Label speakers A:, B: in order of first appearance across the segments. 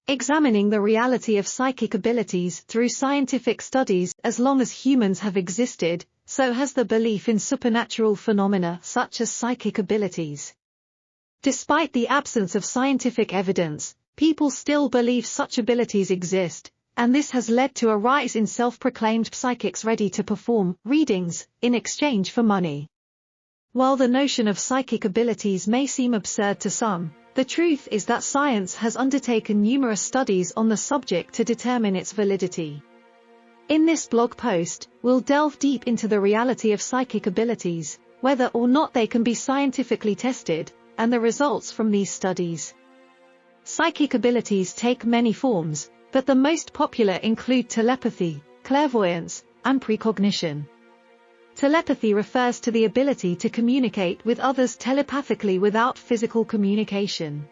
A: examining the reality of psychic abilities through scientific studies. As long as humans have existed, so has the belief in supernatural phenomena such as psychic abilities. Despite the absence of scientific evidence, people still believe such abilities exist, and this has led to a rise in self-proclaimed psychics ready to perform readings in exchange for money. While the notion of psychic abilities may seem absurd to some, the truth is that science has undertaken numerous studies on the subject to determine its validity. In this blog post, we'll delve deep into the reality of psychic abilities, whether or not they can be scientifically tested, and the results from these studies. Psychic abilities take many forms, but the most popular include telepathy, clairvoyance, and precognition. Telepathy refers to the ability to communicate with others telepathically without physical communication.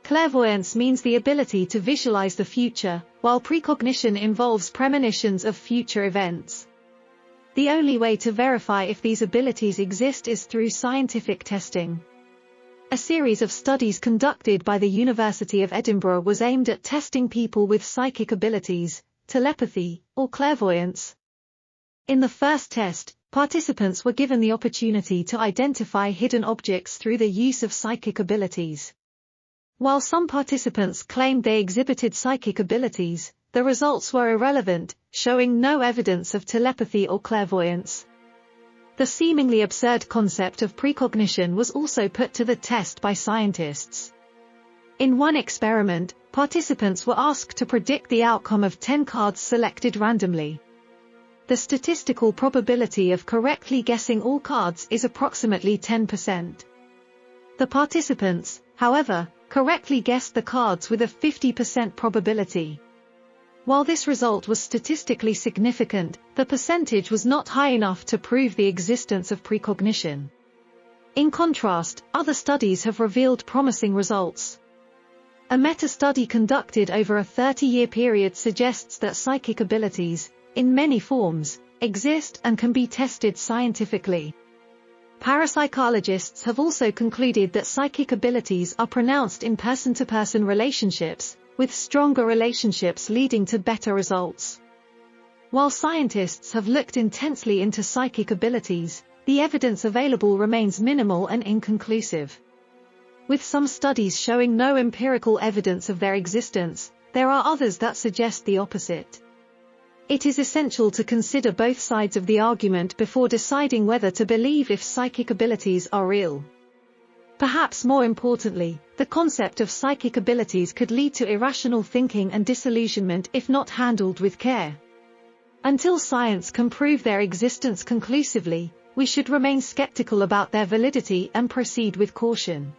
A: Clairvoyance means the ability to visualize the future, while precognition involves premonitions of future events. The only way to verify if these abilities exist is through scientific testing. A series of studies conducted by the University of Edinburgh was aimed at testing people with psychic abilities, telepathy, or clairvoyance. In the first test, participants were given the opportunity to identify hidden objects through the use of psychic abilities. While some participants claimed they exhibited psychic abilities, the results were irrelevant, showing no evidence of telepathy or clairvoyance. The seemingly absurd concept of precognition was also put to the test by scientists. In one experiment, participants were asked to predict the outcome of 10 cards selected randomly. The statistical probability of correctly guessing all cards is approximately 10%. The participants, however, correctly guessed the cards with a 50% probability. While this result was statistically significant, the percentage was not high enough to prove the existence of precognition. In contrast, other studies have revealed promising results. A meta-study conducted over a 30-year period suggests that psychic abilities, in many forms, exist and can be tested scientifically. Parapsychologists have also concluded that psychic abilities are pronounced in person-to-person relationships, with stronger relationships leading to better results. While scientists have looked intensely into psychic abilities, the evidence available remains minimal and inconclusive. With some studies showing no empirical evidence of their existence, there are others that suggest the opposite. It is essential to consider both sides of the argument before deciding whether to believe if psychic abilities are real. Perhaps more importantly, the concept of psychic abilities could lead to irrational thinking and disillusionment if not handled with care. Until science can prove their existence conclusively, we should remain skeptical about their validity and proceed with caution.